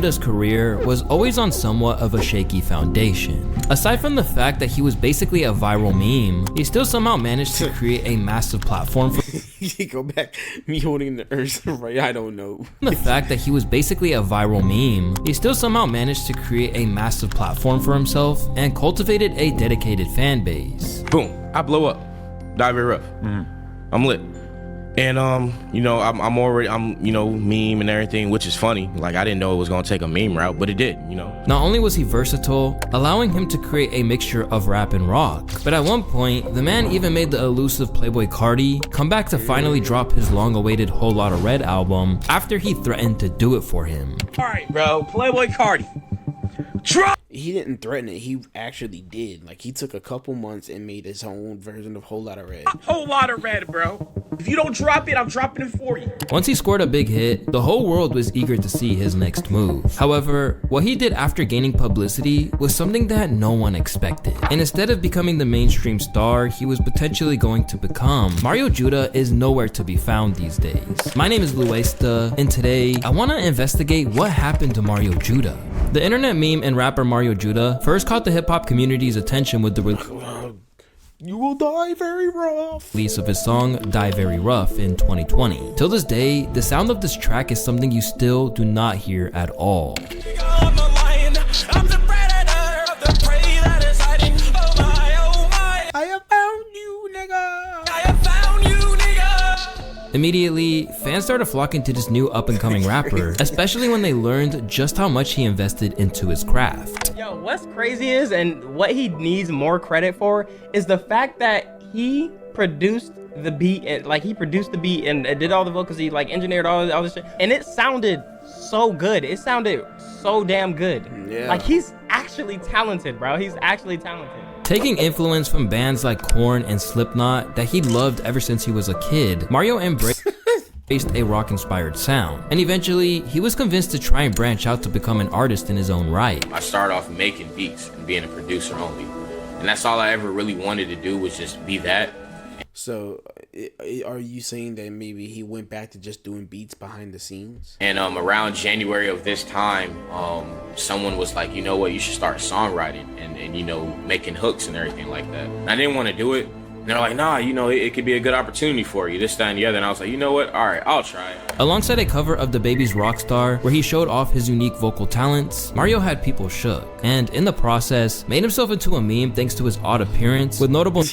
Juda's career was always on somewhat of a shaky foundation. Aside from the fact that he was basically a viral meme, he still somehow managed to create a massive platform for Go back, me holding the earth, right? I don't know. the fact that he was basically a viral meme, he still somehow managed to create a massive platform for himself and cultivated a dedicated fan base. Boom, I blow up. Die very rough. I'm lit. And you know, I'm you know, meme and everything, which is funny. Like, I didn't know it was gonna take a meme route, but it did, you know. Not only was he versatile, allowing him to create a mixture of rap and rock, but at one point, the man even made the elusive Playboi Carti come back to finally drop his long-awaited Whole Lotta Red album after he threatened to do it for him. Alright, bro, Playboi Carti. Drop! He didn't threaten it. He actually did. Like, he took a couple months and made his own version of Whole Lotta Red. Whole Lotta Red, bro. If you don't drop it, I'm dropping it for you. Once he scored a big hit, the whole world was eager to see his next move. However, what he did after gaining publicity was something that no one expected. And instead of becoming the mainstream star he was potentially going to become, Mario Judah is nowhere to be found these days. My name is Luesta, and today I want to investigate what happened to Mario Judah. The internet meme and rapper Mario Judah first caught the hip-hop community's attention with the You will die very rough. release of his song Die Very Rough in 2020. Till this day, the sound of this track is something you still do not hear at all. I have found you, nigga. Immediately, fans started flocking to this new up-and-coming rapper, especially when they learned just how much he invested into his craft. Yo, what's crazy is, and what he needs more credit for, is the fact that he produced the beat, and like he produced the beat and did all the vocals, he like engineered all this shit, and it sounded so good. It sounded so damn good. Yeah. Like, he's actually talented, bro. He's actually talented. Taking influence from bands like Korn and Slipknot that he loved ever since he was a kid, Mario embraced a rock-inspired sound, and eventually he was convinced to try and branch out to become an artist in his own right. I started off making beats and being a producer only. And that's all I ever really wanted to do, was just be that. So, are you saying that maybe he went back to just doing beats behind the scenes? And around January of this time, someone was like, you know what, you should start songwriting and you know, making hooks and everything like that. And I didn't want to do it. And they're like, nah, you know, it could be a good opportunity for you, this, that, and the other. And I was like, you know what, all right, I'll try it. Alongside a cover of DaBaby's Rockstar, where he showed off his unique vocal talents, Mario had people shook, and in the process, made himself into a meme thanks to his odd appearance, with notable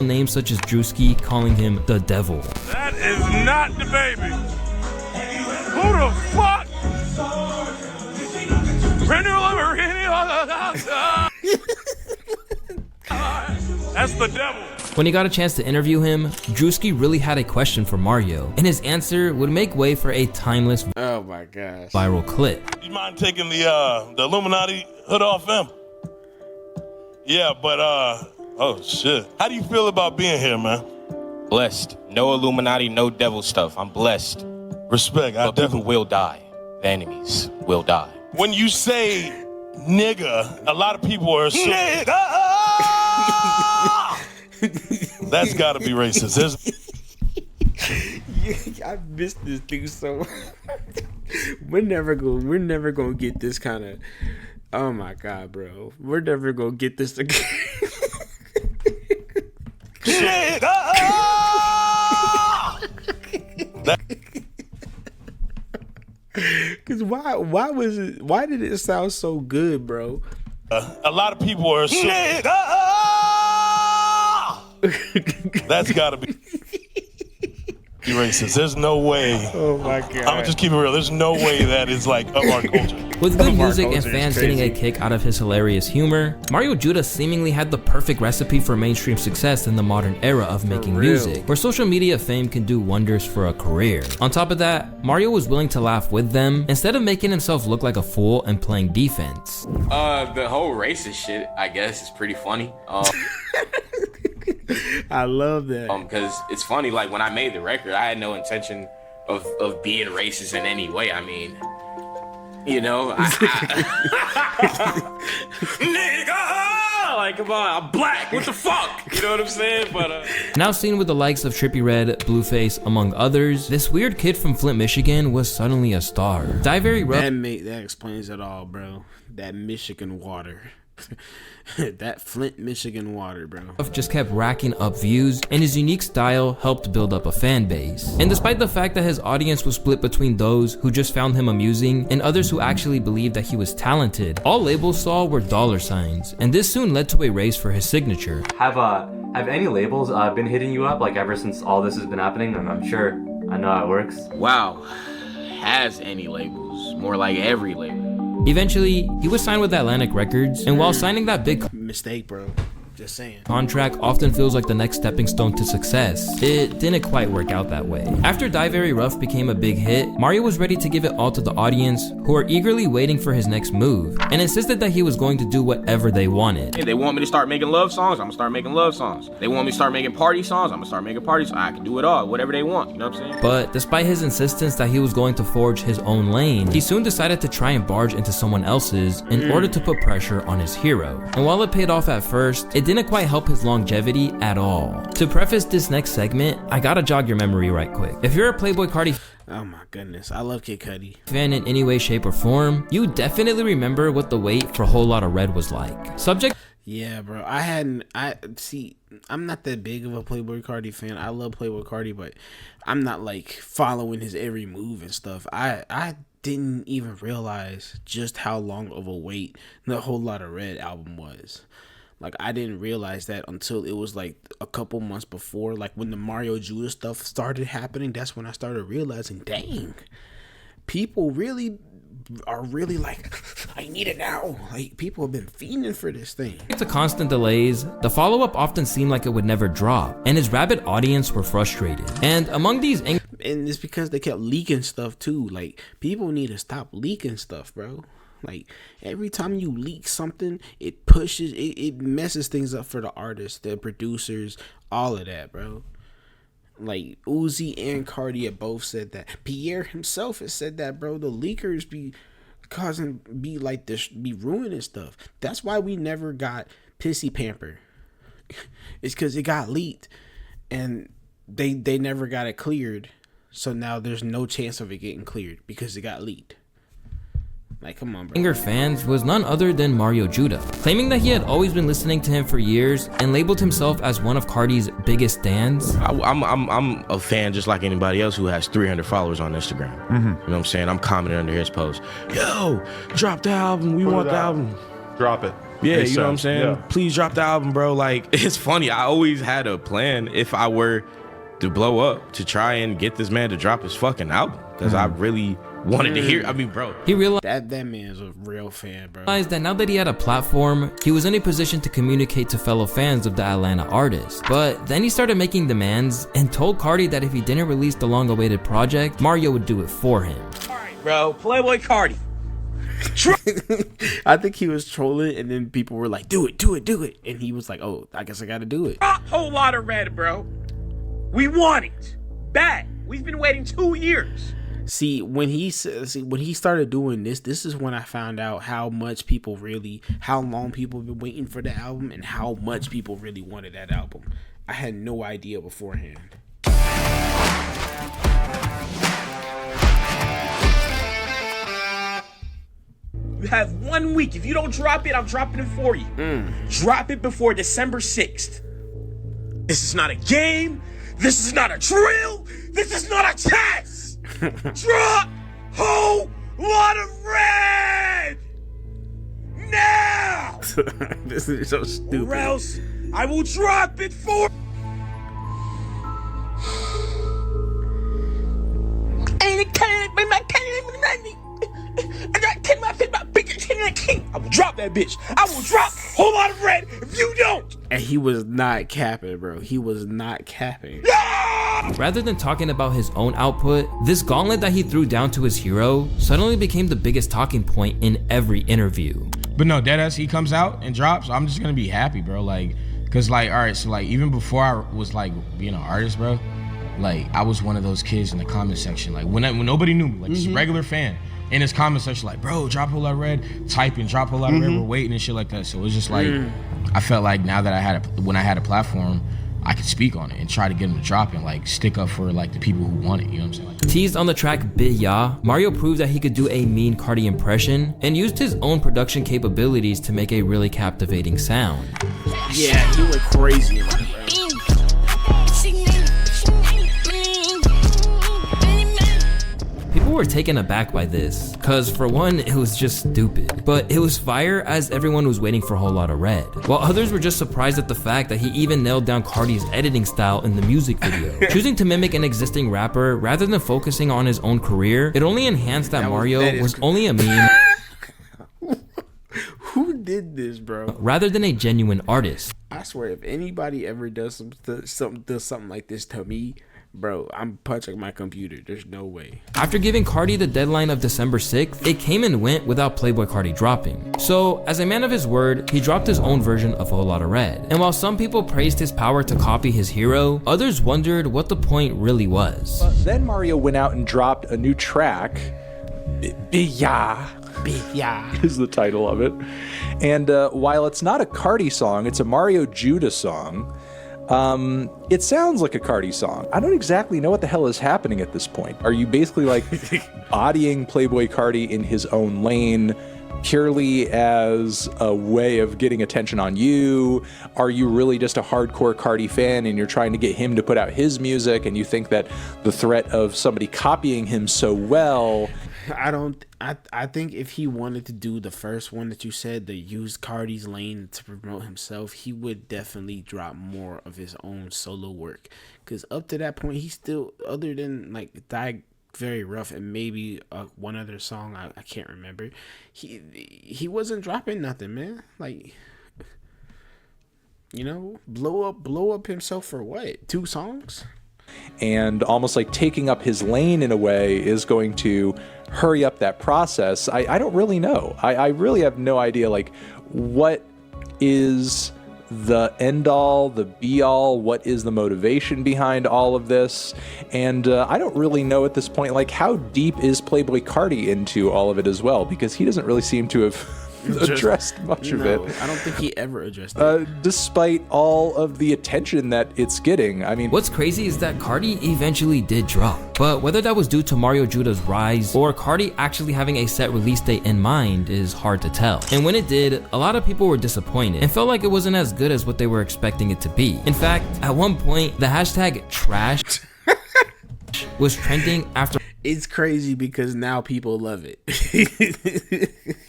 names such as Drewski calling him the Devil. That is not DaBaby. Who the fuck? That's the devil. When he got a chance to interview him, Drewski really had a question for Mario, and his answer would make way for a timeless Oh my gosh. viral clip. You mind taking the Illuminati hood off him? Yeah, but oh shit. How do you feel about being here, man? Blessed. No Illuminati, no devil stuff. I'm blessed. Respect. I But people definitely. will die. The enemies will die. When you say nigga, a lot of people are assuming. Nigga! That's gotta be racist. I missed this dude so. we're never gonna get this kind of. Oh my god, bro. We're never gonna get this again. Cause why did it sound so good, bro? A lot of people are assuming. That's gotta be racist. There's no way. Oh my god. I'm gonna just keep it real. There's no way that is like of our culture. With good Our music and culture is fans getting a crazy. kick out of his hilarious humor, Mario Judah seemingly had the perfect recipe for mainstream success in the modern era of making real. music, where social media fame can do wonders for a career. On top of that, Mario was willing to laugh with them instead of making himself look like a fool and playing defense. The whole racist shit, I guess, is pretty funny. I love that. Because it's funny, like when I made the record, I had no intention of being racist in any way. I mean, you know, nigga, Like, come on, I'm black. What the fuck? You know what I'm saying? But Now seen with the likes of Trippie Redd, Blueface, among others, this weird kid from Flint, Michigan was suddenly a star. Die Very Rough That explains it all, bro. That Michigan water. That Flint, Michigan water, bro. just kept racking up views, and his unique style helped build up a fan base. And despite the fact that his audience was split between those who just found him amusing and others who actually believed that he was talented, all labels saw were dollar signs, and this soon led to a race for his signature. Have any labels been hitting you up like ever since all this has been happening? I'm sure. I know how it works. wow, has any labels? More like every label. Eventually, he was signed with Atlantic Records, and while signing that big Mistake, bro. Just saying. contract often feels like the next stepping stone to success, it didn't quite work out that way. After Die Very Rough became a big hit, Mario was ready to give it all to the audience, who were eagerly waiting for his next move, and insisted that he was going to do whatever they wanted. If they want me to start making love songs, I'm gonna start making love songs. They want me to start making party songs, I'm gonna start making party songs. I can do it all, whatever they want, you know what I'm saying? But despite his insistence that he was going to forge his own lane, he soon decided to try and barge into someone else's in order to put pressure on his hero. And while it paid off at first, it didn't quite help his longevity at all. To preface this next segment, I gotta jog your memory right quick. If you're a Playboi Carti Oh my goodness. I love Kid Cudi. fan in any way, shape, or form, you definitely remember what the wait for Whole Lotta Red was like. Subject Yeah, bro. I'm not that big of a Playboi Carti fan. I love Playboi Carti, but I'm not like following his every move and stuff. I didn't even realize just how long of a wait the Whole Lotta Red album was. Like, I didn't realize that until it was like a couple months before, like when the Mario Judah stuff started happening. That's when I started realizing, dang, people are really like, I need it now. Like, people have been fiending for this thing. to constant delays, the follow-up often seemed like it would never drop, and his rabid audience were frustrated. And among these And it's because they kept leaking stuff too. Like, people need to stop leaking stuff, bro. Like, every time you leak something, it pushes, it messes things up for the artists, the producers, all of that, bro. Like, Uzi and Cardi have both said that. Pierre himself has said that, bro. The leakers be ruining stuff. That's why we never got Pissy Pamper. It's because it got leaked, and they never got it cleared. So now there's no chance of it getting cleared because it got leaked. Like, come on, bro. Anger fans was none other than Mario Judah, claiming that he had always been listening to him for years and labeled himself as one of Cardi's biggest stands. I'm a fan just like anybody else who has 300 followers on Instagram. You know what I'm saying? I'm commenting under his post. Yo, drop the album. We want the album. Drop it. Yeah, Makes you know what I'm sense. saying? Yeah. Please drop the album, bro. Like, it's funny. I always had a plan if I were to blow up to try and get this man to drop his fucking album because I really wanted to hear. I mean, bro. He realized That man's a real fan, bro. that now that he had a platform, he was in a position to communicate to fellow fans of the Atlanta artist. But then he started making demands and told Cardi that if he didn't release the long-awaited project, Mario would do it for him. All right, bro. Playboi Carti. I think he was trolling, and then people were like, do it. And he was like, oh, I guess I gotta do it. A whole lot of red, bro. We want it. Bad. We've been waiting 2 years. See, when he started doing this is when I found out how long people have been waiting for the album and how much people really wanted that album. I had no idea beforehand. You have 1 week. If you don't drop it, I'm dropping it for you. Drop it before December 6th. This is not a game. This is not a drill. This is not a test. Drop whole lot of red now. This is so stupid. Or else I will drop it for. I will drop that bitch. I will drop a whole lot of red if you don't. And he was not capping, bro. He was not capping. Rather than talking about his own output, this gauntlet that he threw down to his hero suddenly became the biggest talking point in every interview. But no, deadass, he comes out and drops, I'm just gonna be happy, bro. Like, cause like, all right, so like even before I was like being an artist, bro, like I was one of those kids in the comment section, like when nobody knew me, like just a regular fan in his comment section like, bro, drop Whole Lotta Red, typing, drop Whole Lotta Red, we're waiting and shit like that. So it was just like, I felt like now that when I had a platform, I could speak on it and try to get him to drop and like stick up for like the people who want it, you know what I'm saying? Like, Teased on the track Bit Ya, Mario proved that he could do a mean Cardi impression and used his own production capabilities to make a really captivating sound. Yeah, he went crazy on it, bro. People were taken aback by this, cause for one, it was just stupid. But it was fire as everyone was waiting for Whole Lotta Red. While others were just surprised at the fact that he even nailed down Cardi's editing style in the music video. Choosing to mimic an existing rapper rather than focusing on his own career, it only enhanced that Mario was only a meme. Who did this, bro? Rather than a genuine artist. I swear, if anybody ever does something like this to me, bro, I'm punching my computer. There's no way. After giving Cardi the deadline of December 6th, it came and went without Playboi Carti dropping. So, as a man of his word, he dropped his own version of Whole Lotta Red. And while some people praised his power to copy his hero, others wondered what the point really was. Then Mario went out and dropped a new track, Bit Ya is the title of it. And while it's not a Carti song, it's a Mario Judah song. It sounds like a Carti song. I don't exactly know what the hell is happening at this point. Are you basically like bodying Playboi Carti in his own lane purely as a way of getting attention on you? Are you really just a hardcore Carti fan and you're trying to get him to put out his music and you think that the threat of somebody copying him so well... I think if he wanted to do the first one that you said, the use Cardi's lane to promote himself, he would definitely drop more of his own solo work. Because up to that point, he still, other than like Die Very Rough and maybe one other song I can't remember, he wasn't dropping nothing, man. Like, you know, blow up himself for what? 2 songs? And almost like taking up his lane in a way is going to hurry up that process. I don't really know. I really have no idea like what is the end all, the be all, what is the motivation behind all of this. And I don't really know at this point like how deep is Playboi Carti into all of it as well, because he doesn't really seem to have addressed much of it. I don't think he ever addressed it. Despite all of the attention that it's getting. I mean, what's crazy is that Carti eventually did drop, but whether that was due to Mario Judah's rise or Carti actually having a set release date in mind is hard to tell. And when it did, a lot of people were disappointed and felt like it wasn't as good as what they were expecting it to be. In fact, at one point, the hashtag trash was trending after it's crazy because now people love it.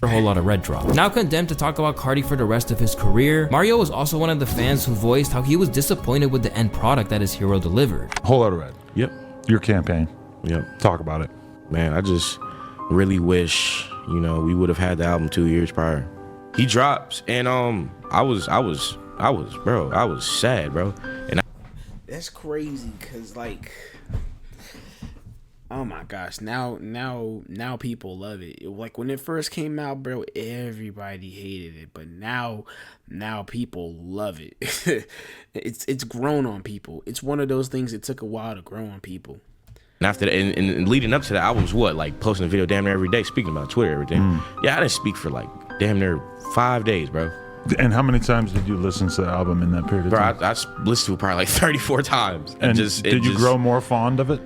A Whole Lotta Red drop. Now condemned to talk about Carti for the rest of his career, Mario was also one of the fans who voiced how he was disappointed with the end product that his hero delivered. Whole Lotta Red. Yep. Your campaign. Yep. Talk about it. Man, I just really wish, you know, we would have had the album 2 years prior. He drops, and I was sad, bro. And that's crazy, cause like, oh my gosh, now people love it. Like when it first came out, bro, everybody hated it, but now people love it. It's grown on people. It's one of those things that took a while to grow on people. And after that, and leading up to that, I was like posting a video damn near every day, speaking about Twitter, everything. Yeah, I didn't speak for like damn near 5 days, bro. And how many times did you listen to the album in that period of time? Bro, I listened to it probably like 34 times. And did you grow more fond of it?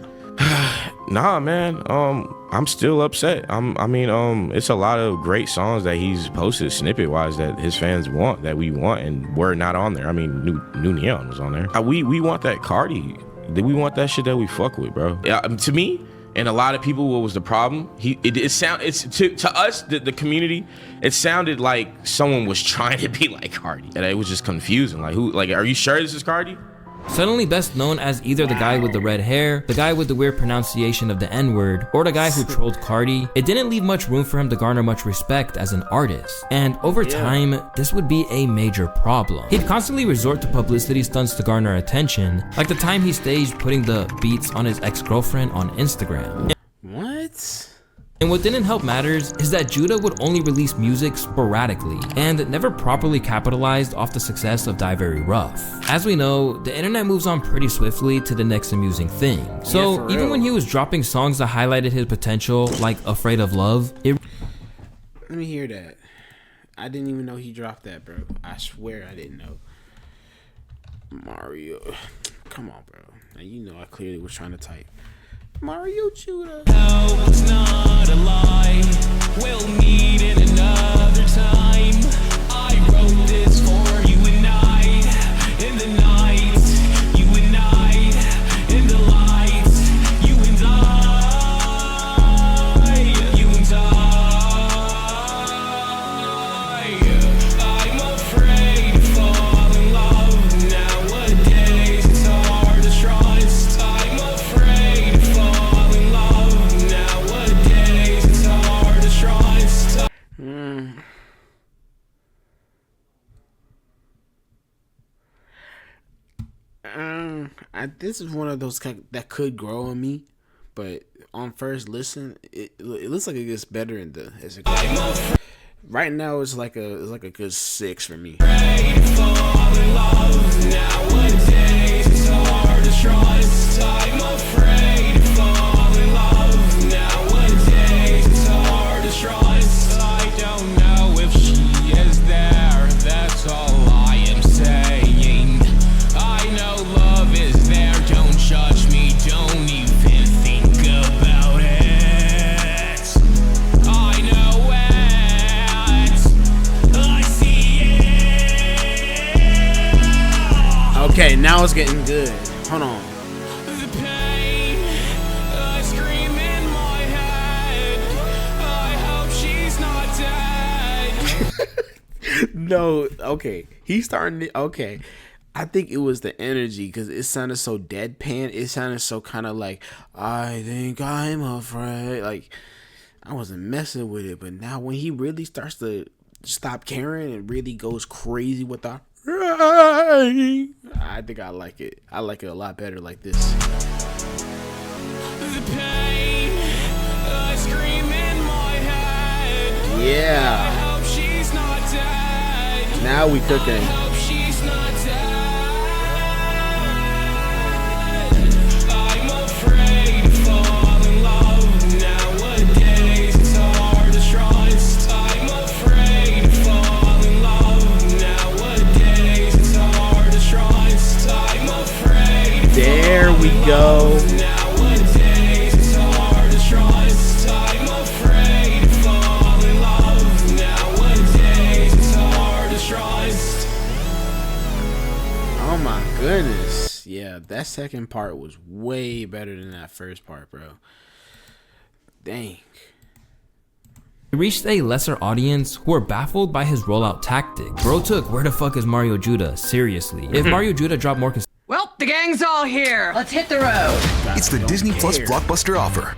Nah, man. I'm still upset. It's a lot of great songs that he's posted snippet wise that his fans want, that we want, and we're not on there. I mean, New Neon was on there. We want that Carti. We want that shit that we fuck with, bro. To me, and a lot of people, what was the problem? To us, the community, it sounded like someone was trying to be like Carti, and it was just confusing. Like, are you sure this is Carti? Suddenly best known as either the guy with the red hair, the guy with the weird pronunciation of the N-word, or the guy who trolled Carti, it didn't leave much room for him to garner much respect as an artist. And over time, this would be a major problem. He'd constantly resort to publicity stunts to garner attention, like the time he staged putting the beats on his ex-girlfriend on Instagram. What? And what didn't help matters is that Judah would only release music sporadically and never properly capitalized off the success of Die Very Rough. As we know, the internet moves on pretty swiftly to the next amusing thing. So even when he was dropping songs that highlighted his potential, like Afraid of Love, let me hear that. I didn't even know he dropped that, bro. I swear I didn't know. Mario. Come on, bro. Now you know I clearly was trying to type. Mario Judah. No, it's not a lie. We'll meet in another time. I wrote this for you and I. In the night, you and I. In the lights, you and I. You and I. I'm afraid to fall in love. Nowadays, it's hard to trust. I'm afraid to fall in love. Nowadays, it's hard to trust. This is one of those that could grow on me, but on first listen, it looks like it gets better as it goes. Right now, it's like a good 6 for me. Nowadays, it's hard to trust. I'm afraid to fall in love. Nowadays, it's hard to trust. I don't know if she is there. That's all I am saying. I know love is there. Don't judge me. Don't even think about it. I know it. I see it. Okay, now it's getting good. Hold on. The pain, I scream in my head. I hope she's not dead. No, okay. He's starting to, okay. I think it was the energy because it sounded so deadpan. It sounded so kind of like, I think I'm afraid. Like, I wasn't messing with it. But now when he really starts to stop caring and really goes crazy with the, I think I like it. I like it a lot better like this. The pain, I scream in my head. Yeah. I hope she's not dead. Now we cooking. I hope she's not dead. I'm afraid to fall in love. Nowadays, it's hard to trust. I'm afraid to fall in love. Nowadays, it's hard to trust. I'm afraid. There we go. Nowadays, it's hard to trust. I'm afraid to fall in love. Nowadays, it's hard to trust. Oh my goodness. Yeah, that second part was way better than that first part, bro. Dang. He reached a lesser audience who were baffled by his rollout tactic. Bro took Where the Fuck is Mario Judah seriously. If Mario Judah dropped more Well, the gang's all here. Let's hit the road. It's the Disney Plus blockbuster offer.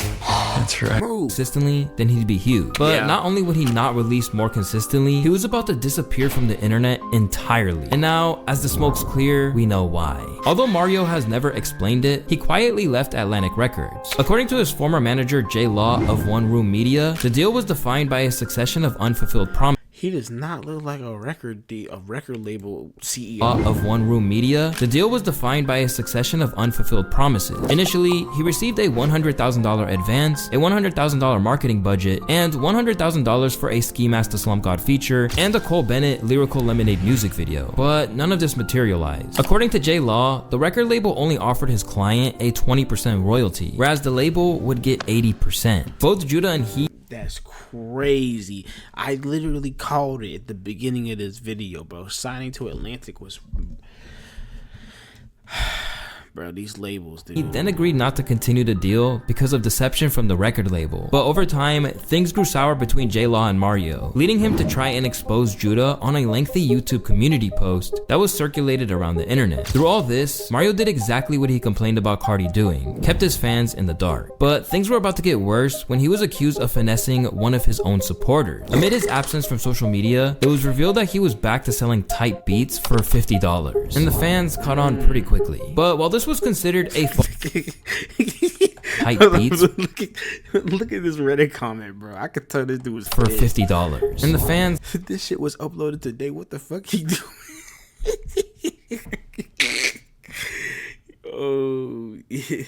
That's right. Consistently, then he'd be huge. But not only would he not release more consistently, he was about to disappear from the internet entirely. And now, as the smoke's clear, we know why. Although Mario has never explained it, he quietly left Atlantic Records. According to his former manager Jay Law of One Room Media, the deal was defined by a succession of unfulfilled promises. He does not look like a record label CEO. Of One Room Media, the deal was defined by a succession of unfulfilled promises. Initially, he received a $100,000 advance, a $100,000 marketing budget, and $100,000 for a Ski Master Slump God feature and a Cole Bennett Lyrical Lemonade music video. But none of this materialized. According to Jay Law, the record label only offered his client a 20% royalty, whereas the label would get 80%. Both Judah and he. That's crazy. I literally called it at the beginning of this video, bro. Signing to Atlantic was... Bro, these labels, dude. He then agreed not to continue the deal because of deception from the record label. But over time, things grew sour between Jay Law and Mario, leading him to try and expose Judah on a lengthy YouTube community post that was circulated around the internet. Through all this, Mario did exactly what he complained about Cardi doing, kept his fans in the dark. But things were about to get worse when he was accused of finessing one of his own supporters. Amid his absence from social media, it was revealed that he was back to selling tight beats for $50, and the fans caught on pretty quickly. But while this was considered a hype beats look at this Reddit comment, bro. I could tell this dude was for pissed. $50. And the fans, this shit was uploaded today. What the fuck he doing? Oh, yeah.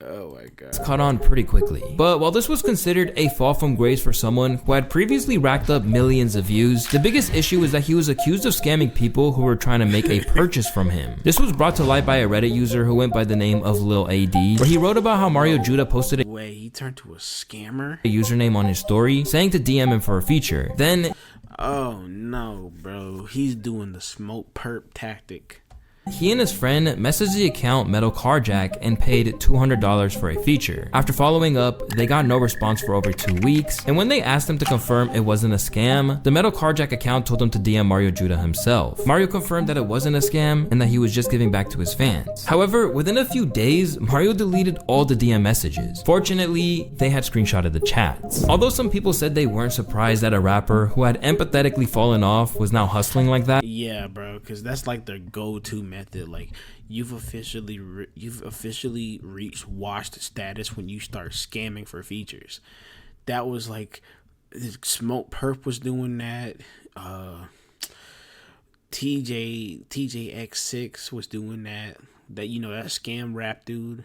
Oh my god. caught on pretty quickly. But while this was considered a fall from grace for someone who had previously racked up millions of views, the biggest issue is that he was accused of scamming people who were trying to make a purchase from him. This was brought to light by a Reddit user who went by the name of Lil AD, where he wrote about how Mario Judah posted Wait, he turned to a scammer? a username on his story saying to DM him for a feature. Then, oh no, bro. He's doing the smoke perp tactic. he and his friend messaged the account Metal Carjack and paid $200 for a feature. After following up, they got no response for over 2 weeks, and when they asked him to confirm it wasn't a scam, the Metal Carjack account told him to DM Mario Judah himself. Mario confirmed that it wasn't a scam and that he was just giving back to his fans. However, within a few days, Mario deleted all the DM messages. Fortunately, they had screenshotted the chats. Although some people said they weren't surprised that a rapper who had empathetically fallen off was now hustling like that. Yeah, bro, because that's like their go-to method. Like, you've officially reached washed status when you start scamming for features. That was like Smoke Perp was doing that. TJX6 was doing that. That, you know, that scam rap dude.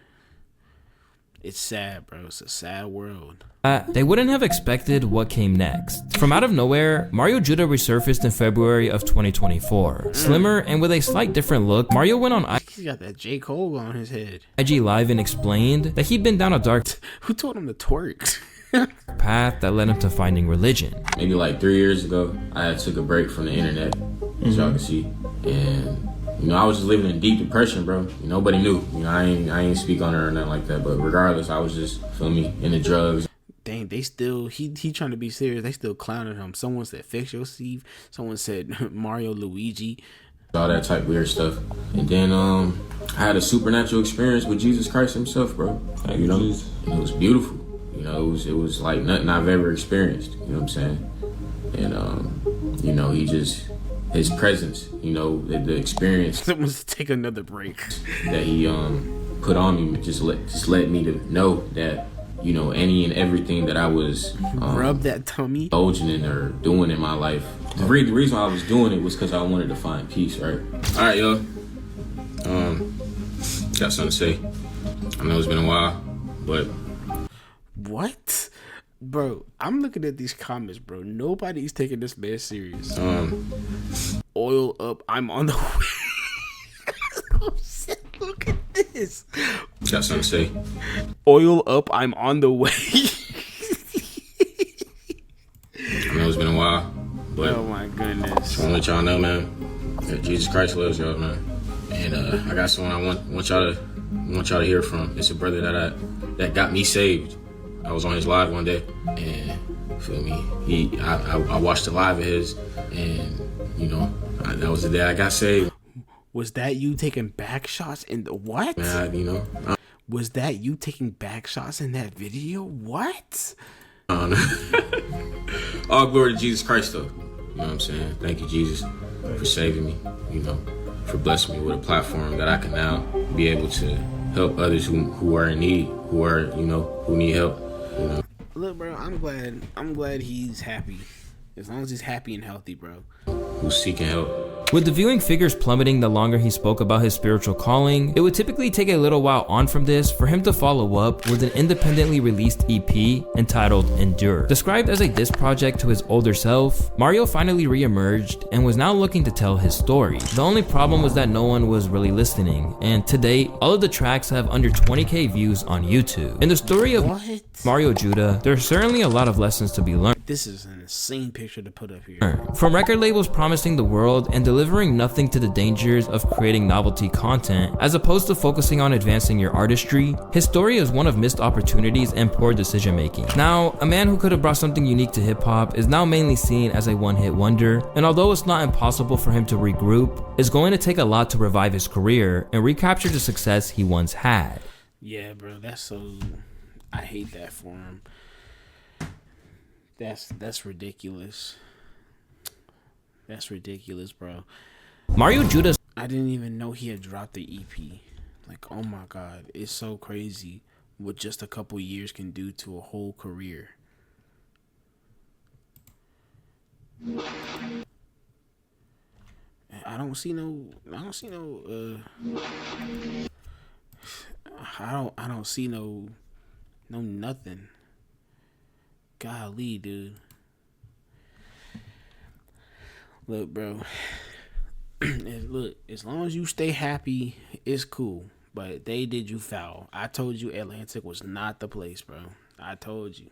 It's sad, bro. It's a sad world. They wouldn't have expected what came next. From out of nowhere, Mario Judah resurfaced in February of 2024. Slimmer and with a slight different look, Mario went on He got that J. Cole on his head. IG Live and explained that he'd been down a dark Who told him to twerk? path that led him to finding religion. Maybe like 3 years ago, I had took a break from the internet, as y'all can see, and you know, I was just living in deep depression, bro. Nobody knew. You know, I ain't speak on her or nothing like that. But regardless, I was just, feel me, in the drugs. Dang, they still, he trying to be serious. They still clowning him. Someone said fix your Steve. Someone said Mario Luigi. All that type weird stuff. And then I had a supernatural experience with Jesus Christ himself, bro. Like, you know, it was beautiful. You know, it was like nothing I've ever experienced. You know what I'm saying? And, you know, his presence, you know, the experience. Someone's take another break. That he put on me just let me to know that, you know, any and everything that I was rub that tummy, indulging in or doing in my life. The reason why I was doing it was because I wanted to find peace, right? All right, yo. Got something to say. I know it's been a while, but what? Bro, I'm looking at these comments, bro. Nobody's taking this man serious. Oil up, I'm on the way. Oh, shit, look at this. Got something to say. Oil up, I'm on the way. I know it's been a while, but oh my goodness. Just want to let y'all know, man, that Jesus Christ loves y'all, man. And I got someone I want y'all to hear from. It's a brother that got me saved. I was on his live one day, and feel me, I watched the live of his, and you know, that was the day I got saved. Was that you taking back shots in the what? Man, you know, was that you taking back shots in that video? What? All glory to Jesus Christ, though. You know what I'm saying? Thank you, Jesus, for saving me. You know, for blessing me with a platform that I can now be able to help others who are in need, who need help. You know. Look, bro, I'm glad he's happy. As long as he's happy and healthy, bro. Who's seeking help. With the viewing figures plummeting the longer he spoke about his spiritual calling, it would typically take a little while on from this for him to follow up with an independently released EP entitled Endure. Described as a diss project to his older self, Mario finally re-emerged and was now looking to tell his story. The only problem was that no one was really listening, and to date, all of the tracks have under 20k views on YouTube. In the story of Mario Judah, there's certainly a lot of lessons to be learned. This is an insane picture to put up here. From record labels promising the world and delivering nothing to the dangers of creating novelty content, as opposed to focusing on advancing your artistry, his story is one of missed opportunities and poor decision making. Now, a man who could have brought something unique to hip hop is now mainly seen as a one-hit wonder, and although it's not impossible for him to regroup, it's going to take a lot to revive his career and recapture the success he once had. Yeah, bro, that's so... I hate that for him. That's ridiculous. That's ridiculous, bro. Mario Judah. I didn't even know he had dropped the EP. Like, oh my God, it's so crazy what just a couple years can do to a whole career. I don't see no nothing. Golly, dude. Look, bro. Look, as long as you stay happy, it's cool. But they did you foul. I told you Atlantic was not the place, bro. I told you.